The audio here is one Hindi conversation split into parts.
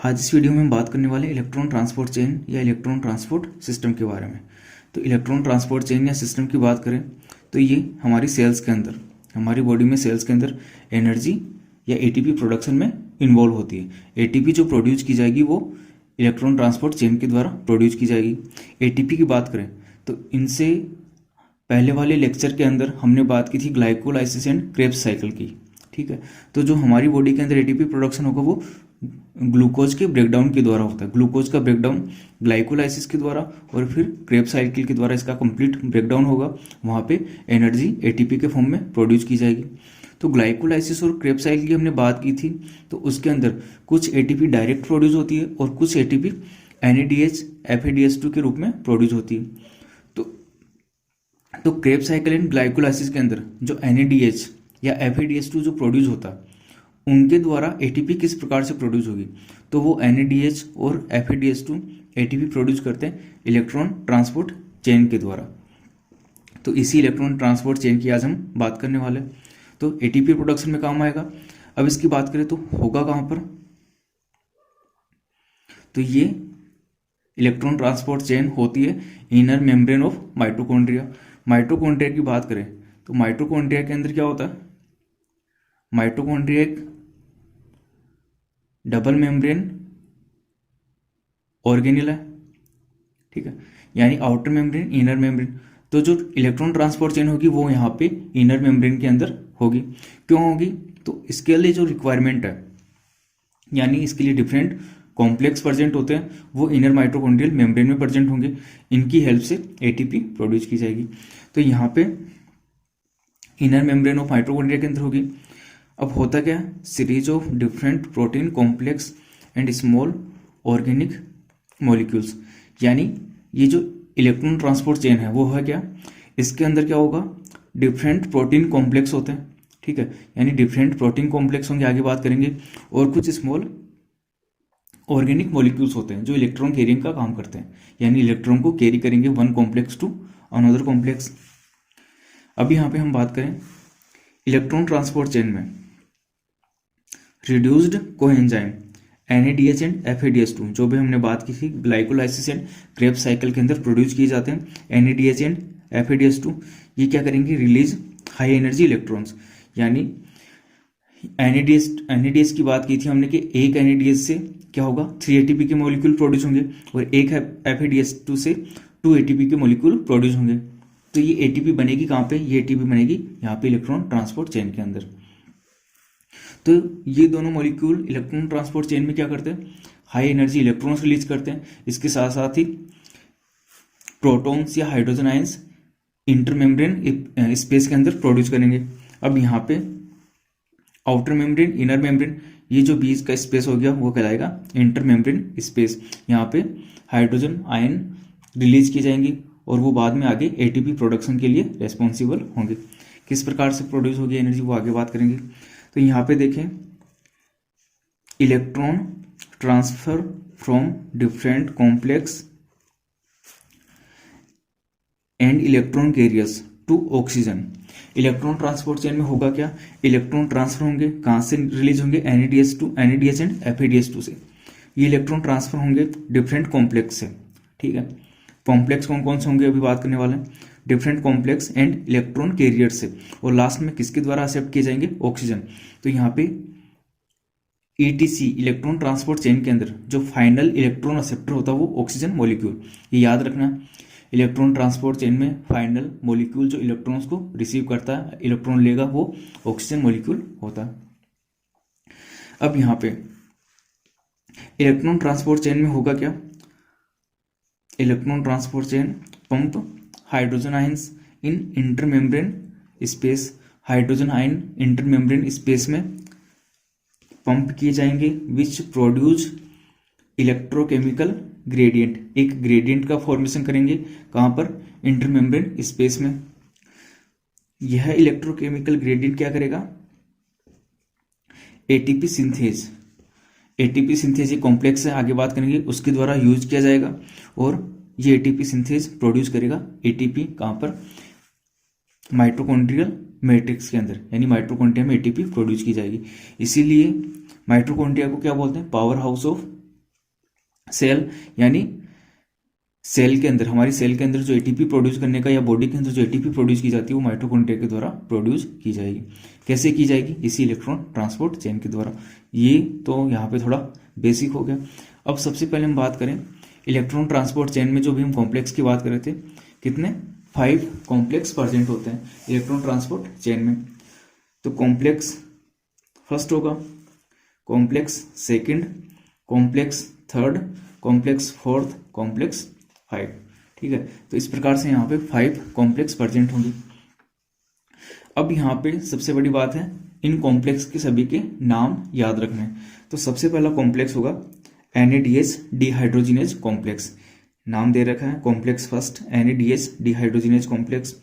आज इस वीडियो में हम बात करने वाले इलेक्ट्रॉन ट्रांसपोर्ट चेन या इलेक्ट्रॉन ट्रांसपोर्ट सिस्टम के बारे में। तो इलेक्ट्रॉन ट्रांसपोर्ट चेन या सिस्टम की बात करें तो ये हमारी सेल्स के अंदर, हमारी बॉडी में सेल्स के अंदर एनर्जी या एटीपी प्रोडक्शन में इन्वॉल्व होती है। एटीपी जो प्रोड्यूस की जाएगी वो इलेक्ट्रॉन ट्रांसपोर्ट चेन के द्वारा प्रोड्यूस की जाएगी। एटीपी की बात करें तो इनसे पहले वाले लेक्चर के अंदर हमने बात की थी ग्लाइकोलाइसिस एंड क्रेब्स साइकिल की, ठीक है। तो जो हमारी बॉडी के अंदर एटीपी प्रोडक्शन होगा वो ग्लूकोज के ब्रेकडाउन के द्वारा होता है। ग्लूकोज का ब्रेकडाउन ग्लाइकोलाइसिस के द्वारा और फिर क्रेब्स साइकिल के द्वारा इसका कंप्लीट ब्रेकडाउन होगा, वहाँ पे एनर्जी एटीपी के फॉर्म में प्रोड्यूस की जाएगी। तो ग्लाइकोलाइसिस और क्रेब्स साइकिल की हमने बात की थी, तो उसके अंदर कुछ एटीपी डायरेक्ट प्रोड्यूस होती है और कुछ एटीपी NADH FADH2 के रूप में प्रोड्यूस होती है। तो क्रेब्स साइकिल एंड ग्लाइकोलाइसिस के अंदर जो NADH या FADH2 जो प्रोड्यूस होता है उनके द्वारा एटीपी किस प्रकार से प्रोड्यूस होगी, तो वो NADH और FADH2 एटीपी प्रोड्यूस करते हैं इलेक्ट्रॉन ट्रांसपोर्ट चेन के द्वारा। तो इसी इलेक्ट्रॉन ट्रांसपोर्ट चेन की आज हम बात करने वाले हैं। तो एटीपी प्रोडक्शन में काम आएगा। अब इसकी बात करें तो होगा कहाँ पर, तो ये इलेक्ट्रॉन ट्रांसपोर्ट चेन होती है inner membrane of mitochondria. Mitochondria की बात करें तो माइटोकॉन्ड्रिया के अंदर क्या होता है, माइटोकॉन्ड्रिया एक डबल मेम्ब्रेन ऑर्गेनेल है, ठीक है, यानी आउटर मेम्ब्रेन इनर मेम्ब्रेन। तो जो इलेक्ट्रॉन ट्रांसपोर्ट चेन होगी वो यहाँ पे इनर मेम्ब्रेन के अंदर होगी। क्यों होगी, तो इसके लिए जो रिक्वायरमेंट है, यानी इसके लिए डिफरेंट कॉम्प्लेक्स प्रेजेंट होते हैं, वो इनर माइटोकॉन्ड्रियल मेम्ब्रेन में प्रेजेंट होंगे। इनकी हेल्प से एटीपी प्रोड्यूस की जाएगी। तो यहाँ पे इनर मेम्ब्रेन ऑफ माइटोकॉन्ड्रिया के अंदर होगी। अब होता क्या है, series of different protein complex and small organic molecules, यानी ये जो इलेक्ट्रॉन ट्रांसपोर्ट चेन है वो है क्या, इसके अंदर क्या होगा, डिफरेंट प्रोटीन कॉम्प्लेक्स होते हैं, ठीक है, यानी डिफरेंट प्रोटीन कॉम्प्लेक्स होंगे, आगे बात करेंगे, और कुछ स्मॉल ऑर्गेनिक मॉलिक्यूल्स होते हैं जो इलेक्ट्रॉन कैरिंग का काम करते हैं, यानी इलेक्ट्रॉन को कैरी करेंगे one complex to another complex. अब यहाँ पे हम बात करें इलेक्ट्रॉन ट्रांसपोर्ट चेन में reduced coenzyme NADH and FADH2 जो भी हमने बात की थी ग्लाइकोलाइसिस एंड क्रेब्स साइकिल के अंदर प्रोड्यूस किए जाते हैं। NADH एंड FADH2 ये क्या करेंगे, रिलीज हाई एनर्जी इलेक्ट्रॉन्स, यानी NADH की बात की थी हमने कि एक NADH से क्या होगा, 3 ATP के मॉलिक्यूल प्रोड्यूस होंगे और एक FADH2 से 2 ATP के मॉलिक्यूल प्रोड्यूस होंगे। तो ये एटीपी बनेगी कहाँ पे, ये एटीपी बनेगी यहाँ पे इलेक्ट्रॉन ट्रांसपोर्ट चेन के अंदर। तो ये दोनों मॉलिक्यूल इलेक्ट्रॉन ट्रांसपोर्ट चेन में क्या करते हैं, हाई एनर्जी इलेक्ट्रॉन्स रिलीज करते हैं। इसके साथ साथ ही प्रोटॉन्स या हाइड्रोजन आयंस इंटरमेम्ब्रेन स्पेस के अंदर प्रोड्यूस करेंगे। अब यहाँ पे आउटर मेम्ब्रेन इनर मेम्ब्रेन, ये जो बीच का स्पेस हो गया वो कहलाएगा इंटरमेम्ब्रेन स्पेस। यहाँ पे हाइड्रोजन आयन रिलीज की जाएंगी और वो बाद में आगे एटीपी प्रोडक्शन के लिए रेस्पॉन्सिबल होंगे। किस प्रकार से प्रोड्यूस होगी एनर्जी वो आगे बात करेंगे। तो यहाँ पे देखें, electron transfer from different complex and electron carriers to oxygen. Electron transport chain में होगा क्या, इलेक्ट्रॉन ट्रांसफर होंगे, कहाँ से रिलीज होंगे, NADH एंड FADH2 से। ये इलेक्ट्रॉन ट्रांसफर होंगे डिफरेंट कॉम्प्लेक्स से, ठीक है। कॉम्प्लेक्स कौन कौन से होंगे अभी बात करने वाले हैं, different complex and electron carrier से, और लास्ट में किसके द्वारा एक्सेप्ट किए जाएंगे, ऑक्सीजन। तो यहाँ पे ETC इलेक्ट्रॉन ट्रांसपोर्ट चेन के अंदर जो फाइनल इलेक्ट्रॉन एक्सेप्टर होता है वो ऑक्सीजन मॉलिक्यूल, ये याद रखना। इलेक्ट्रॉन ट्रांसपोर्ट चेन में फाइनल मॉलिक्यूल जो इलेक्ट्रॉन्स को रिसीव करता है, इलेक्ट्रॉन लेगा, वो ऑक्सीजन मॉलिक्यूल होता है। अब यहाँ पे इलेक्ट्रॉन ट्रांसपोर्ट चेन में होगा क्या, electron transport chain pump hydrogen ions in intermembrane space, hydrogen ion intermembrane space में पंप किए जाएंगे, विच प्रोड्यूस इलेक्ट्रोकेमिकल ग्रेडियंट, एक ग्रेडियंट का फॉर्मेशन करेंगे, कहाँ पर, इंटरमेम्ब्रेन स्पेस में। यह इलेक्ट्रोकेमिकल ग्रेडियंट क्या करेगा, एटीपी सिंथेज, एटीपी सिंथेज ये कॉम्प्लेक्स है, आगे बात करेंगे, उसके द्वारा यूज किया जाएगा और ये एटीपी सिंथेज प्रोड्यूस करेगा। एटीपी कहाँ पर, माइटोकॉन्ड्रियल मैट्रिक्स के अंदर, यानी माइटोकॉन्ड्रिया में एटीपी प्रोड्यूस की जाएगी। इसीलिए माइटोकॉन्ड्रिया को क्या बोलते हैं, पावर हाउस ऑफ सेल यानी सेल के अंदर, हमारी सेल के अंदर जो एटीपी प्रोड्यूस करने का या बॉडी के अंदर जो एटीपी प्रोड्यूस की जाती है वो माइटोकॉन्ड्रिया के द्वारा प्रोड्यूस की जाएगी। कैसे की जाएगी? इसी इलेक्ट्रॉन ट्रांसपोर्ट चेन के द्वारा। ये तो यहाँ पे थोड़ा बेसिक हो गया। अब सबसे पहले हम बात करें इलेक्ट्रॉन ट्रांसपोर्ट चेन में जो भी हम कॉम्प्लेक्स की बात कर रहे थे, कितने 5 कॉम्प्लेक्स प्रेजेंट होते हैं इलेक्ट्रॉन ट्रांसपोर्ट चेन में। तो कॉम्प्लेक्स फर्स्ट होगा, complex second, complex third, complex fourth, complex 5। ठीक है, तो इस प्रकार से यहाँ पे 5 कॉम्प्लेक्स प्रेजेंट होंगे। अब यहाँ पे सबसे बड़ी बात है इन कॉम्प्लेक्स के सभी के नाम याद रखने हैं। तो सबसे पहला कॉम्प्लेक्स होगा NADH डिहाइड्रोजिनेज कॉम्प्लेक्स, नाम दे रखा है complex first NADH dehydrogenase complex.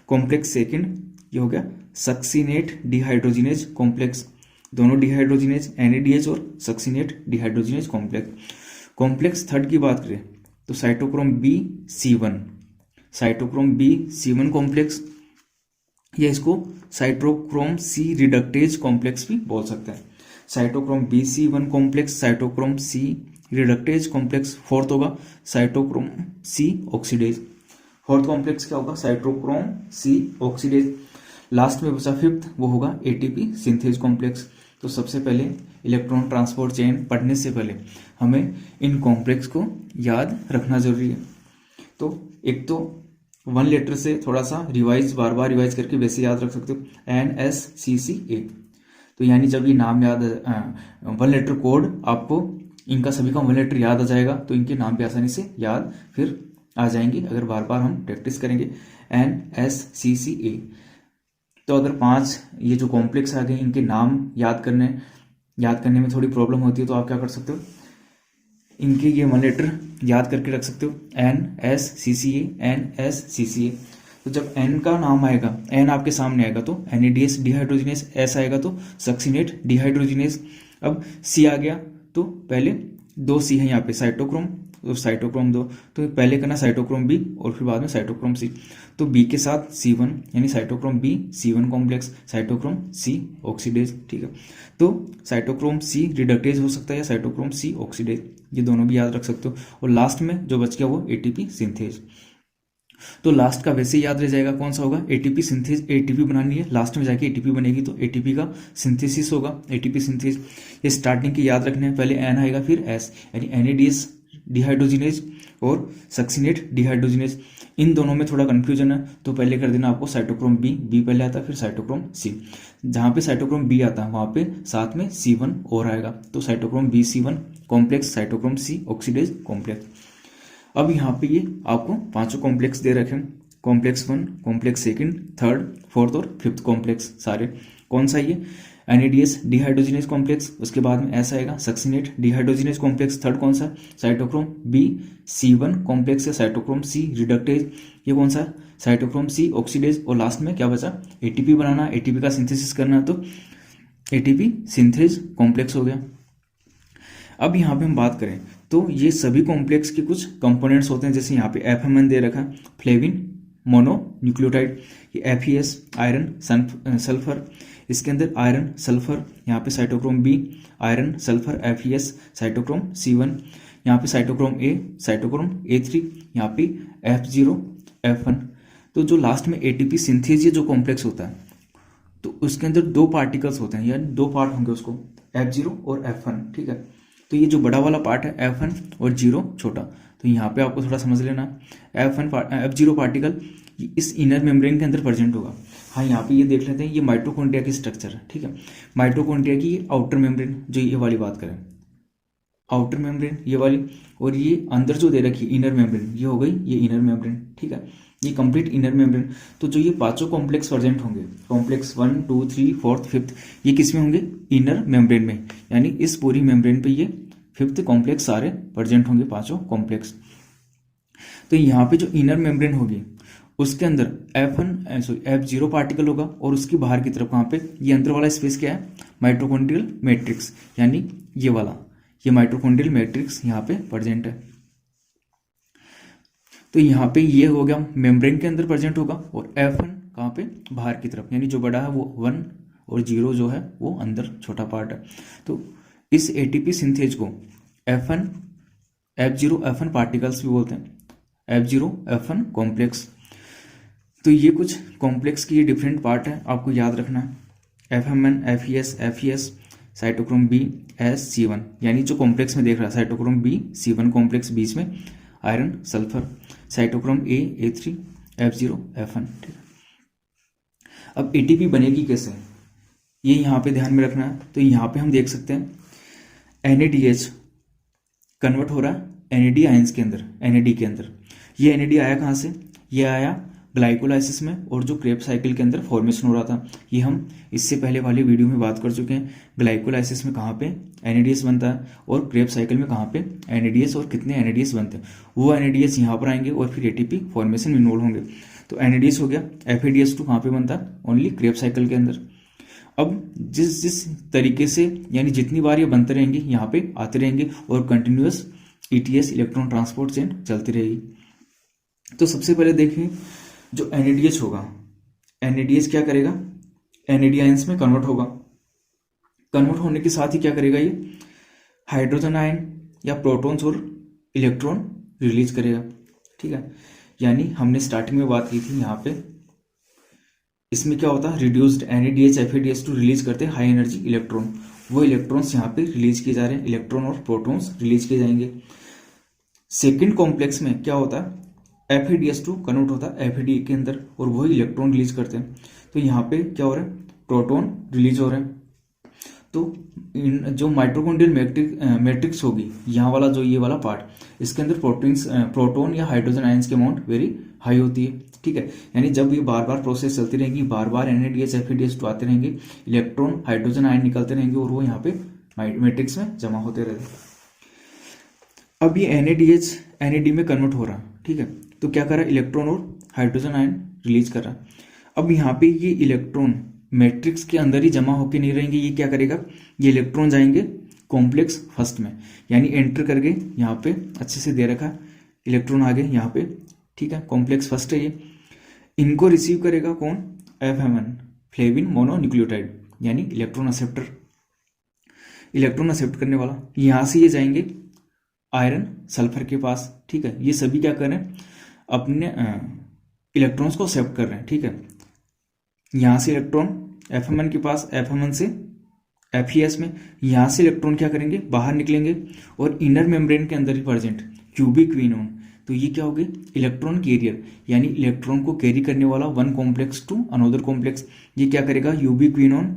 Complex second ये हो गया सक्सिनेट डिहाइड्रोजिनेज कॉम्प्लेक्स, दोनों डिहाइड्रोजिनेज NADH और succinate dehydrogenase complex. Complex third की बात करें तो cytochrome B/C1, cytochrome B/C1 complex, या इसको साइटोक्रोम C रिडक्टेज कॉम्प्लेक्स भी बोल सकते हैं। Cytochrome B/C1 complex, cytochrome C reductase complex. Fourth होगा cytochrome C oxidase, fourth complex क्या होगा? Cytochrome C oxidase. लास्ट में बचा फिफ्थ, वो होगा ATP सिंथेज कॉम्प्लेक्स। तो सबसे पहले इलेक्ट्रॉन ट्रांसपोर्ट चेन पढ़ने से पहले हमें इन कॉम्प्लेक्स को याद रखना जरूरी है। तो एक तो 1 लेटर से थोड़ा सा बार बार रिवाइज करके वैसे याद रख सकते हो, NSCCA। तो यानी जब ये नाम याद 1 लेटर कोड आपको इनका सभी का 1 लेटर याद आ जाएगा तो इनके नाम भी आसानी से याद फिर आ जाएंगे अगर बार बार हम प्रैक्टिस करेंगे। NSCCA। तो अगर 5 ये जो कॉम्प्लेक्स आ गए इनके नाम याद करने में थोड़ी प्रॉब्लम होती है तो आप क्या कर सकते हो, इनके ये 1 लेटर याद करके रख सकते हो, NSCCA NSCCA। तो जब N का नाम आएगा, N आपके सामने आएगा तो NADH डिहाइड्रोजिनेस, S आएगा तो सक्सिनेट डिहाइड्रोजिनेस। अब C आ गया तो पहले 2 C है यहाँ पे, साइटोक्रोम तो साइटोक्रोम 2, तो पहले करना साइटोक्रोम B और फिर बाद में साइटोक्रोम C। तो B के साथ C1 यानी cytochrome B/C1 complex, cytochrome C oxidase. ठीक है, तो साइटोक्रोम C रिडक्टेज हो सकता है या साइटोक्रोम C ऑक्सीडेज, ये दोनों भी याद रख सकते हो। और लास्ट में जो बच गया वो ATP सिंथेज। तो लास्ट का वैसे याद रह जाएगा, कौन सा होगा? ATP synthase. ATP बनानी है, लास्ट में जाके ATP बनेगी तो ATP का सिंथेसिस होगा, ATP सिंथेज। ये स्टार्टिंग की याद रखने हैं, पहले N आएगा फिर S, यानी NADH डिहाइड्रोजिनेज और सक्सिनेट डिहाइड्रोजिनेज। इन दोनों में थोड़ा कंफ्यूजन है तो पहले कर देना आपको साइटोक्रोम B पहले आता है फिर साइटोक्रोम C। जहाँ पे साइटोक्रोम B आता है वहाँ पे साथ में C1 और आएगा, तो cytochrome B/C1 complex, cytochrome C oxidase complex. अब यहाँ पे ये आपको 5 कॉम्प्लेक्स दे रखे हैं, complex 1, complex second, third, fourth और फिफ्थ कॉम्प्लेक्स सारे। कौन सा ये? NADH डिहाइड्रोजिनेज कॉम्प्लेक्स, उसके बाद में S आएगा सक्सिनेट डिहाइड्रोजिनेज कॉम्प्लेक्स। थर्ड कौन सा? साइटोक्रोम B/C1 कॉम्प्लेक्स या साइटोक्रोम C रिडक्टेज, ये कौन सा? Cytochrome C oxidase. और लास्ट में क्या बचा? ATP बनाना, ATP का सिंथेसिस करना, तो ATP सिंथेज कॉम्प्लेक्स हो गया। अब यहाँ पे हम बात करें तो ये सभी कॉम्प्लेक्स के कुछ कंपोनेंट्स होते हैं, जैसे यहाँ पे FMN दे रखा है, फ्लेविन मोनोन्यूक्लियोटाइड, ये FeS आयरन सल्फर, इसके अंदर आयरन सल्फर, यहाँ पे cytochrome B iron sulphur FeS, cytochrome C1, यहाँ पे साइटोक्रोम A साइटोक्रोम A3, यहाँ पे F0 F1। तो जो लास्ट में ATP सिंथेज ये जो कॉम्प्लेक्स होता है तो उसके अंदर 2 पार्टिकल्स होते हैं, यानी 2 पार्ट होंगे उसको, F0 और F1। ठीक है, तो ये जो बड़ा वाला पार्ट है F1 और 0 छोटा, तो यहाँ पे आपको थोड़ा समझ लेना, F0 पार्टिकल इस इनर मेम्ब्रेन के अंदर प्रेजेंट होगा। हाँ, यहाँ पे ये देख लेते हैं, ये माइटोकॉन्ड्रिया की स्ट्रक्चर है। ठीक है, माइटोकॉन्ड्रिया की आउटर मेम्ब्रेन, जो ये वाली बात करें आउटर मेम्ब्रेन ये वाली, और ये अंदर जो दे रखी इनर मेम्ब्रेन, ये हो गई ये इनर मेम्ब्रेन। ठीक है, ये कंप्लीट इनर मेम्ब्रेन। तो जो ये 5 कॉम्प्लेक्स प्रेजेंट होंगे, कॉम्प्लेक्स 1 2 3 4 5, ये किस में होंगे? इनर मेम्ब्रेन में, यानी इस पूरी मेम्ब्रेन पे ये 5th कॉम्प्लेक्स सारे प्रेजेंट होंगे, 5 कॉम्प्लेक्स। तो यहाँ पे जो इनर मेम्ब्रेन होगी उसके अंदर F0 पार्टिकल होगा, और उसकी बाहर की तरफ वहाँ पे ये अंदर वाला स्पेस क्या है? माइटोकॉन्ड्रियल मैट्रिक्स, यानी ये वाला, ये माइटोकॉन्ड्रियल मैट्रिक्स यहाँ पे प्रेजेंट है। तो यहाँ पे ये हो गया मेम्ब्रेन के अंदर प्रेजेंट होगा, और F1 कहाँ पे? बाहर की तरफ, यानी जो बड़ा है वो 1 और 0 जो है वो अंदर छोटा पार्ट है। तो इस ATP सिंथेज को F1 F0F1 पार्टिकल्स भी बोलते हैं, F0F1 कॉम्प्लेक्स। तो ये कुछ कॉम्प्लेक्स की डिफरेंट पार्ट है, आपको याद रखना है। FMN, FES, cytochrome B, S, C1, यानी जो कॉम्प्लेक्स में देख रहा है साइटोक्रोम B, C1 कॉम्प्लेक्स, बीच में iron sulphur, cytochrome A, A3, F0F1। ठीक है, अब ATP बनेगी कैसे, ये यहाँ पे ध्यान में रखना है। तो यहाँ पे हम देख सकते हैं NADH कन्वर्ट हो रहा है NAD आयंस के अंदर, NAD के अंदर। ये NAD आया कहाँ से, ये आया ग्लाइकोलाइसिस में, और जो क्रेब साइकिल के अंदर फॉर्मेशन हो रहा था, ये हम इससे पहले वाले वीडियो में बात कर चुके हैं। ग्लाइकोलाइसिस में कहाँ पे NADH बनता है और क्रेब साइकिल में कहाँ पे NADH और कितने NADH बनते हैं, वो NADH यहाँ पर आएंगे और फिर ATP फॉर्मेशन में इन्वॉल्व होंगे। तो NADH हो गया। FADH2 कहाँ पे बनता है, ओनली क्रेब साइकिल के अंदर। अब जिस तरीके से, यानी जितनी बार ये बनते रहेंगे यहाँ पे आते रहेंगे और continuous ETS electron transport chain चलती रहेगी। तो सबसे पहले देखिए जो NADH होगा, NADH क्या करेगा, NAD आयंस में कन्वर्ट होगा। कन्वर्ट होने के साथ ही क्या करेगा, ये हाइड्रोजन आयन या प्रोटॉन्स और इलेक्ट्रॉन रिलीज करेगा। ठीक है, यानी हमने स्टार्टिंग में बात की थी यहाँ पे, इसमें क्या होता है, रिड्यूस्ड NADH FADH2 रिलीज करते हैं हाई एनर्जी इलेक्ट्रॉन, वो इलेक्ट्रॉन्स यहाँ पे रिलीज किए जा रहे हैं, इलेक्ट्रॉन और प्रोटॉन्स रिलीज किए जाएंगे। सेकेंड कॉम्प्लेक्स में क्या होता है, FADH2 कन्वर्ट होता है FAD के अंदर और वही इलेक्ट्रॉन रिलीज करते हैं। तो यहाँ पे क्या हो रहा है, प्रोटॉन रिलीज हो रहे हैं। तो जो माइटोकॉन्ड्रियल मैट्रिक्स होगी, यहाँ वाला जो ये वाला पार्ट, इसके अंदर प्रोटॉन या हाइड्रोजन आयंस की अमाउंट वेरी हाई होती है। ठीक है, यानी जब ये बार बार प्रोसेस चलती रहेगी, बार बार NADH FADH2 आते रहेंगे, इलेक्ट्रॉन हाइड्रोजन आयन निकलते रहेंगे और वो यहाँ पे मैट्रिक्स में जमा होते रहेंगे। अब ये NADH NAD में कन्वर्ट हो रहा है। ठीक है, तो क्या कर रहा है, इलेक्ट्रॉन और हाइड्रोजन आयन रिलीज कर रहा है। अब यहाँ पे ये इलेक्ट्रॉन मैट्रिक्स के अंदर ही जमा होकर नहीं रहेंगे, ये क्या करेगा, ये इलेक्ट्रॉन जाएंगे कॉम्प्लेक्स फर्स्ट में, यानी एंटर करके यहाँ पे अच्छे से दे रखा इलेक्ट्रॉन आगे यहाँ पे। ठीक है, कॉम्प्लेक्स फर्स्ट है ये, इनको रिसीव करेगा कौन, FMN, फ्लेविन मोनोन्यूक्लियोटाइड, यानी इलेक्ट्रॉन एक्सेप्टर, इलेक्ट्रॉन एक्सेप्ट करने वाला। यहाँ से ये जाएंगे आयरन सल्फर के पास। ठीक है, ये सभी क्या कर रहे हैं, अपने इलेक्ट्रॉन्स को एक्सेप्ट कर रहे हैं। ठीक है, यहाँ से इलेक्ट्रॉन FMN के पास, FMN से FES में, यहाँ से इलेक्ट्रॉन क्या करेंगे, बाहर निकलेंगे और इनर मेम्ब्रेन के अंदर ही प्रेजेंट क्यूबिक क्विनोन। तो ये क्या हो गई, इलेक्ट्रॉन कैरियर, यानी इलेक्ट्रॉन को कैरी करने वाला one complex to another complex. ये क्या करेगा, यूबिक्विनोन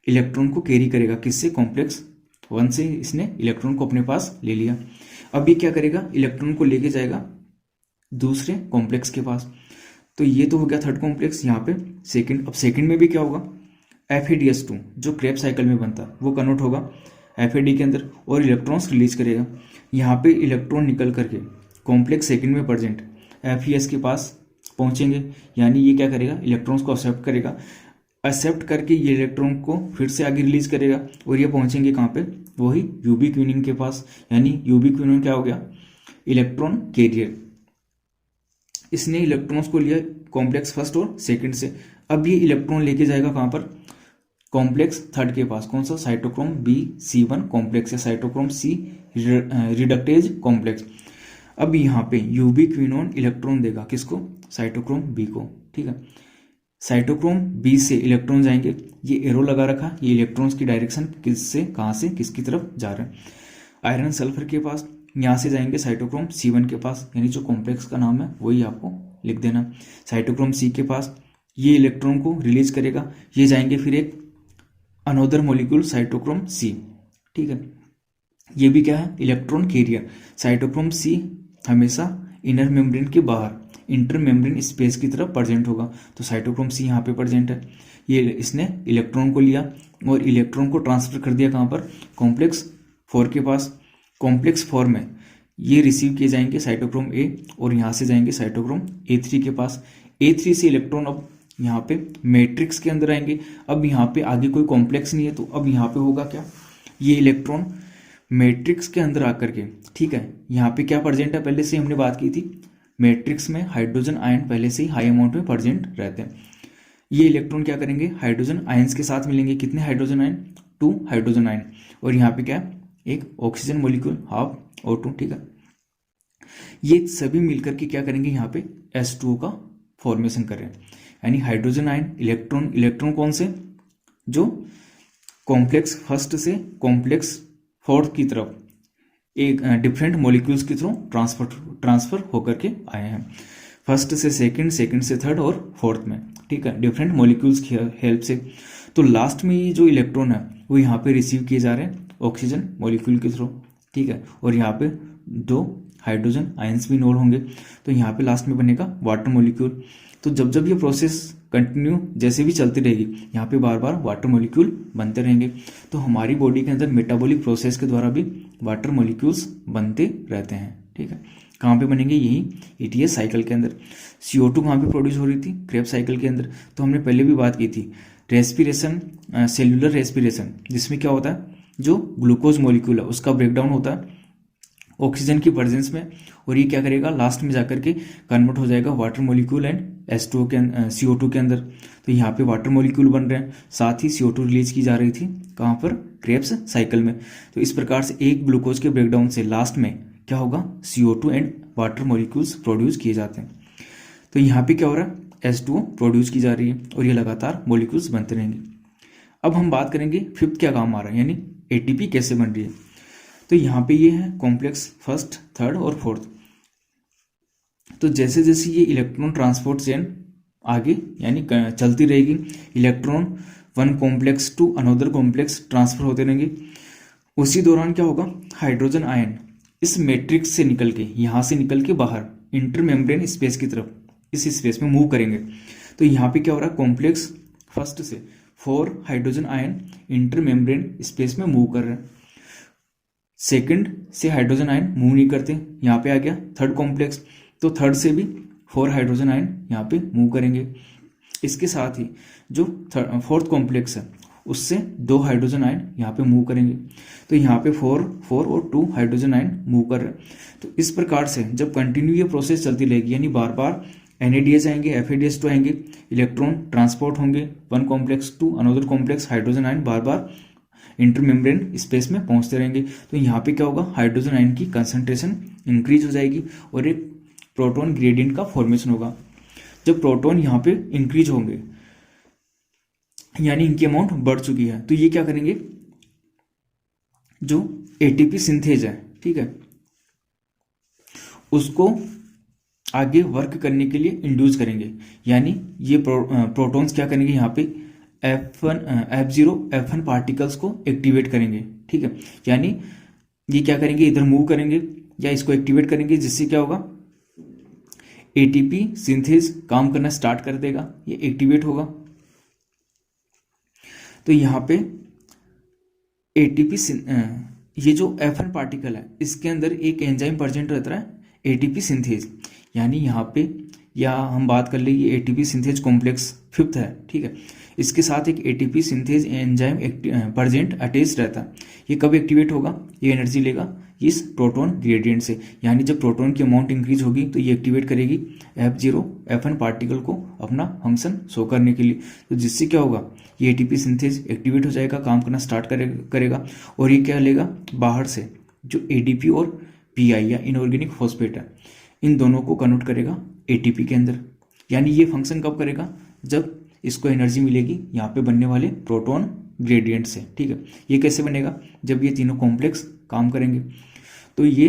इलेक्ट्रॉन को कैरी करेगा, किससे, कॉम्प्लेक्स 1 से इसने इलेक्ट्रॉन को अपने पास ले लिया। अब ये क्या करेगा, इलेक्ट्रॉन को लेके जाएगा दूसरे कॉम्प्लेक्स के पास। तो ये तो हो गया थर्ड कॉम्प्लेक्स। यहाँ पे सेकंड, अब सेकंड में भी क्या होगा, FADH2 जो क्रेब साइकिल में बनता है वो कन्वर्ट होगा FAD के अंदर और इलेक्ट्रॉन्स रिलीज करेगा। यहाँ पे इलेक्ट्रॉन निकल करके कॉम्प्लेक्स सेकंड में प्रेजेंट FES के पास पहुंचेंगे, यानी ये क्या करेगा, इलेक्ट्रॉन्स को एक्सेप्ट करेगा, एक्सेप्ट करके ये इलेक्ट्रॉन को फिर से आगे रिलीज करेगा और ये पहुंचेंगे कहाँ पे, वही यूबिक्विनिन के पास, यानी यूबिक्विनिन क्या हो गया, इलेक्ट्रॉन कैरियर। इसने इलेक्ट्रॉन्स को लिया कॉम्प्लेक्स फर्स्ट और सेकंड से। अब ये इलेक्ट्रॉन लेके जाएगा कहाँ पर, कॉम्प्लेक्स थर्ड के पास, कौन सा, साइटोक्रोम BC1 कॉम्प्लेक्स या साइटोक्रोम C रिडक्टेज कॉम्प्लेक्स। अब यहाँ पे यूबिक्विनोन इलेक्ट्रॉन देगा किसको, साइटोक्रोम B को। ठीक है, साइटोक्रोम B से इलेक्ट्रॉन जाएंगे, ये एरो लगा रखा, ये इलेक्ट्रॉन्स की डायरेक्शन किससे कहाँ से किसकी तरफ जा रहे हैं, आयरन सल्फर के पास। यहाँ से जाएंगे साइटोक्रोम C1 के पास, यानी जो कॉम्प्लेक्स का नाम है वही आपको लिख देना, साइटोक्रोम C के पास। ये इलेक्ट्रॉन को रिलीज करेगा, ये जाएंगे फिर एक अनोदर मॉलिक्यूल साइटोक्रोम C। ठीक है, ये भी क्या है, इलेक्ट्रॉन कैरियर। साइटोक्रोम C हमेशा इनर मेम्ब्रेन के बाहर इंटर मेम्ब्रेन स्पेस की तरफ प्रेजेंट होगा, तो साइटोक्रोम C यहाँ पे प्रेजेंट है। ये इसने इलेक्ट्रॉन को लिया और इलेक्ट्रॉन को ट्रांसफर कर दिया कहाँ पर, कॉम्प्लेक्स 4 के पास। कॉम्प्लेक्स 4 में ये रिसीव किए जाएंगे साइटोक्रोम A और यहाँ से जाएंगे साइटोक्रोम A3 के पास। A3 से इलेक्ट्रॉन अब यहाँ पे मैट्रिक्स के अंदर आएंगे। अब यहाँ पे आगे कोई कॉम्प्लेक्स नहीं है, तो अब यहाँ पे होगा क्या, ये इलेक्ट्रॉन मैट्रिक्स के अंदर आकर के, ठीक है, यहाँ पे क्या प्रेजेंट है, पहले से हमने बात की थी, मैट्रिक्स में हाइड्रोजन आयन पहले से ही हाई अमाउंट में प्रेजेंट रहते हैं। ये इलेक्ट्रॉन क्या करेंगे, हाइड्रोजन आयंस के साथ मिलेंगे, कितने हाइड्रोजन आयन, 2 हाइड्रोजन आयन, और यहाँ पे क्या है, एक ऑक्सीजन मॉलिक्यूल हाफ O2, ठीक है। ये सभी मिलकर के क्या करेंगे, यहाँ पे H2O का फॉर्मेशन कर रहे हैं, यानी हाइड्रोजन आयन इलेक्ट्रॉन कौन से, जो कॉम्प्लेक्स फर्स्ट से कॉम्प्लेक्स फोर्थ की तरफ एक डिफरेंट मॉलिक्यूल्स की थ्रू ट्रांसफर होकर के आए हैं, फर्स्ट से सेकंड, सेकंड से थर्ड और फोर्थ में, ठीक है, डिफरेंट मॉलिक्यूल्स की हेल्प से। तो लास्ट में ये जो इलेक्ट्रॉन है वो यहाँ पे रिसीव किए जा रहे हैं ऑक्सीजन मॉलिक्यूल के थ्रू, ठीक है, और यहाँ पे 2 हाइड्रोजन आयंस भी इन्वॉल्व होंगे, तो यहाँ पे लास्ट में बनेगा वाटर मॉलिक्यूल। तो जब जब ये प्रोसेस कंटिन्यू जैसे भी चलती रहेगी, यहाँ पे बार बार वाटर मॉलिक्यूल बनते रहेंगे। तो हमारी बॉडी के अंदर मेटाबॉलिक प्रोसेस के द्वारा भी वाटर मॉलिक्यूल्स बनते रहते हैं, ठीक है। कहाँ पे बनेंगे, यही ETS साइकिल के अंदर। CO2 कहाँ पे प्रोड्यूस हो रही थी, क्रेब्स साइकिल के अंदर। तो हमने पहले भी बात की थी, रेस्पिरेशन, सेल्यूलर रेस्पिरेशन, जिसमें क्या होता है, जो ग्लूकोज मॉलिक्यूल है उसका ब्रेकडाउन होता है ऑक्सीजन की प्रेजेंस में, और ये क्या करेगा, लास्ट में जाकर के कन्वर्ट हो जाएगा वाटर मॉलिक्यूल एंड H2O के CO2 के अंदर। तो यहाँ पे वाटर मॉलिक्यूल बन रहे हैं, साथ ही CO2 रिलीज की जा रही थी कहाँ पर, क्रेब्स साइकिल में। तो इस प्रकार से एक ग्लूकोज के ब्रेकडाउन से लास्ट में क्या होगा, CO2 and water molecules produce किए जाते हैं। तो यहाँ पे क्या हो रहा है, H2O प्रोड्यूस की जा रही है और ये लगातार मॉलिक्यूल्स बनते रहेंगे। अब हम बात करेंगे फिफ्थ क्या काम आ रहा है, यानी ATP कैसे बन रही है। तो यहाँ पे ये है कॉम्प्लेक्स फर्स्ट, थर्ड और फोर्थ। तो जैसे जैसे ये इलेक्ट्रॉन ट्रांसपोर्ट चेन आगे यानी चलती रहेगी, electron one complex to another complex transfer होते रहेंगे। उसी दौरान क्या होगा, हाइड्रोजन आयन इस मैट्रिक्स से निकल के, यहाँ से निकल के बाहर इंटरमेम्ब्रेन स्पेस की तरफ, इस स्पेस में मूव करेंगे। तो यहाँ पे क्या हो रहा है, कॉम्प्लेक्स फर्स्ट से 4 हाइड्रोजन आयन इंटरमेम्ब्रेन स्पेस में मूव कर रहे हैं। सेकंड से हाइड्रोजन आयन मूव नहीं करते, यहाँ पे आ गया थर्ड कॉम्प्लेक्स, तो थर्ड से भी 4 हाइड्रोजन आयन यहाँ पे मूव करेंगे। इसके साथ ही जो फोर्थ कॉम्प्लेक्स है उससे 2 हाइड्रोजन आयन यहाँ पे मूव करेंगे। तो यहाँ पे 4 और 2 हाइड्रोजन आयन मूव कर रहे हैं। तो इस प्रकार से जब कंटिन्यू ये प्रोसेस चलती रहेगी, यानी बार बार NADH आएंगे, FADH2 आएंगे, इलेक्ट्रॉन ट्रांसपोर्ट होंगे one complex to another complex, hydrogen ion बार बार इंटरमेम्ब्रेन स्पेस में पहुंचते रहेंगे। तो यहाँ पे क्या होगा, हाइड्रोजन आयन की कंसंट्रेशन इंक्रीज हो जाएगी और एक प्रोटॉन ग्रेडियंट का फॉर्मेशन होगा। जब प्रोटॉन यहाँ पे इंक्रीज होंगे, यानी इनकी अमाउंट बढ़ चुकी है, तो ये क्या करेंगे, जो ATP सिंथेज है, ठीक है, उसको आगे वर्क करने के लिए इंड्यूस करेंगे। यानी ये प्रोटॉन्स क्या करेंगे, यहाँ पे F0 F1 पार्टिकल्स को एक्टिवेट करेंगे, ठीक है। यानी ये क्या करेंगे, इधर मूव करेंगे या इसको एक्टिवेट करेंगे, जिससे क्या होगा, ATP सिंथेज काम करना स्टार्ट कर देगा, ये एक्टिवेट होगा। तो यहाँ पे ATP ये जो F1 पार्टिकल है इसके अंदर एक एंजाइम प्रेजेंट रहता है, ATP सिंथेज। यानी यहाँ पे या हम बात कर ले, ये ATP सिंथेज कॉम्प्लेक्स फिफ्थ है, ठीक है, इसके साथ एक ATP synthase enzyme present attach रहता है। ये कब एक्टिवेट होगा, ये एनर्जी लेगा इस प्रोटॉन ग्रेडियंट से। यानी जब प्रोटॉन की अमाउंट इंक्रीज होगी तो ये एक्टिवेट करेगी F0 F1 पार्टिकल को अपना फंक्शन शो करने के लिए। तो जिससे क्या होगा, ये ATP सिंथेज एक्टिवेट हो जाएगा, काम करना स्टार्ट करेगा और ये क्या लेगा, बाहर से जो ADP और PI या इनऑर्गेनिक फॉस्फेट है, इन दोनों को कन्वर्ट करेगा ATP के अंदर। यानी ये फंक्शन कब करेगा, जब इसको एनर्जी मिलेगी यहाँ पे बनने वाले प्रोटॉन ग्रेडियंट से, ठीक है। ये कैसे बनेगा, जब ये तीनों कॉम्प्लेक्स काम करेंगे। तो ये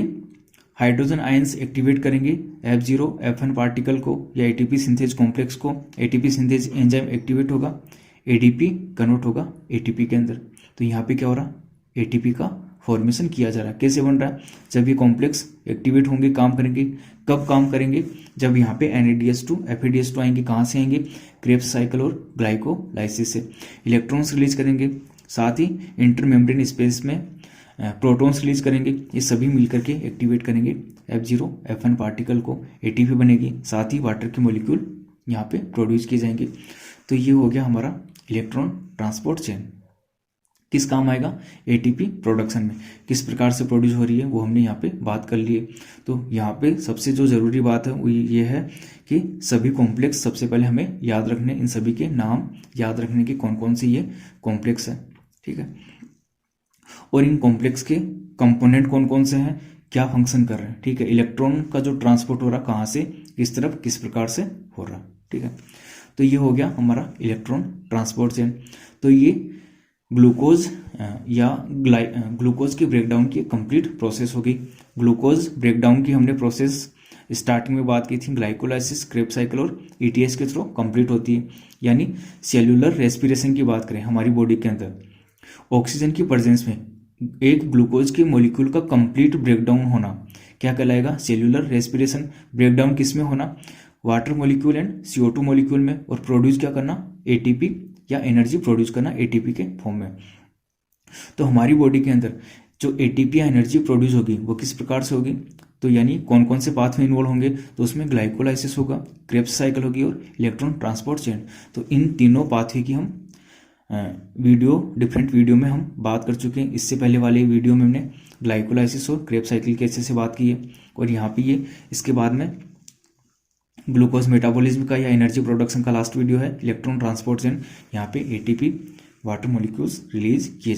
हाइड्रोजन आयंस एक्टिवेट करेंगे F0 F1 पार्टिकल को या ATP सिंथेज कॉम्प्लेक्स को, ATP सिंथेज एंजाइम एक्टिवेट होगा, ADP कन्वर्ट होगा ATP के अंदर। तो यहाँ पे क्या हो रहा, ATP का फॉर्मेशन किया जा रहा है। कैसे बन रहा है, जब ये कॉम्प्लेक्स एक्टिवेट होंगे, काम करेंगे। कब काम करेंगे, जब यहाँ पे NADH2 FADH2 आएंगे, कहाँ से आएंगे, क्रेब्स साइकिल और ग्लाइकोलाइसिस से। इलेक्ट्रॉन्स रिलीज करेंगे, साथ ही इंटरमेम्ब्रेन स्पेस में प्रोटॉन्स रिलीज करेंगे। ये सभी मिलकर के एक्टिवेट करेंगे F0 F1 पार्टिकल को, ATP बनेगी, साथ ही वाटर के मॉलिक्यूल यहाँ पे प्रोड्यूस किए जाएंगे। तो ये हो गया हमारा इलेक्ट्रॉन ट्रांसपोर्ट चेन। किस काम आएगा, ATP प्रोडक्शन में। किस प्रकार से प्रोड्यूस हो रही है वो हमने यहाँ पे बात कर ली है। तो यहाँ पे सबसे जो ज़रूरी बात है वो ये है कि सभी कॉम्प्लेक्स सबसे पहले हमें याद रखने, इन सभी के नाम याद रखने की कौन कौन सी ये कॉम्प्लेक्स है, ठीक है। और इन कॉम्प्लेक्स के कंपोनेंट कौन कौन से हैं, क्या फंक्शन कर रहे हैं, ठीक है, इलेक्ट्रॉन का जो ट्रांसपोर्ट हो रहा कहाँ से किस तरफ किस प्रकार से हो रहा, ठीक है। तो ये हो गया हमारा इलेक्ट्रॉन ट्रांसपोर्ट चेन। तो ये ग्लूकोज ग्लूकोज की ब्रेकडाउन की कंप्लीट प्रोसेस होगी। ग्लूकोज ब्रेकडाउन की हमने प्रोसेस स्टार्टिंग में बात की थी, ग्लाइकोलाइसिस, क्रेब्स साइकिल और ईटीएस के थ्रू कंप्लीट होती है। यानी सेल्यूलर रेस्पिरेशन की बात करें हमारी बॉडी के अंदर, ऑक्सीजन की प्रेजेंस में एक ग्लूकोज के मॉलिक्यूल का कंप्लीट ब्रेकडाउन होना क्या कहलाएगा, सेल्यूलर रेस्पिरेशन। ब्रेकडाउन किस में होना, water molecule and CO2 molecule में, और प्रोड्यूस क्या करना, ATP या एनर्जी प्रोड्यूस करना ATP के फॉर्म में। तो हमारी बॉडी के अंदर जो ATP या एनर्जी प्रोड्यूस होगी वो किस प्रकार से होगी, तो यानी कौन कौन से पाथवे इन्वॉल्व होंगे, तो उसमें ग्लाइकोलाइसिस होगा, क्रेब्स साइकिल होगी और इलेक्ट्रॉन ट्रांसपोर्ट चेन। तो इन तीनों पाथवे की हम डिफरेंट वीडियो में हम बात कर चुके हैं। इससे पहले वाले वीडियो में हमने ग्लाइकोलाइसिस और क्रेब्स साइकिल के अच्छे से बात की है, और यहाँ पे ये इसके बाद में ग्लूकोज मेटाबॉलिज्म का या एनर्जी प्रोडक्शन का लास्ट वीडियो है, इलेक्ट्रॉन ट्रांसपोर्ट चेन। यहाँ पे ATP वाटर मॉलिक्यूल्स रिलीज किए जाते हैं।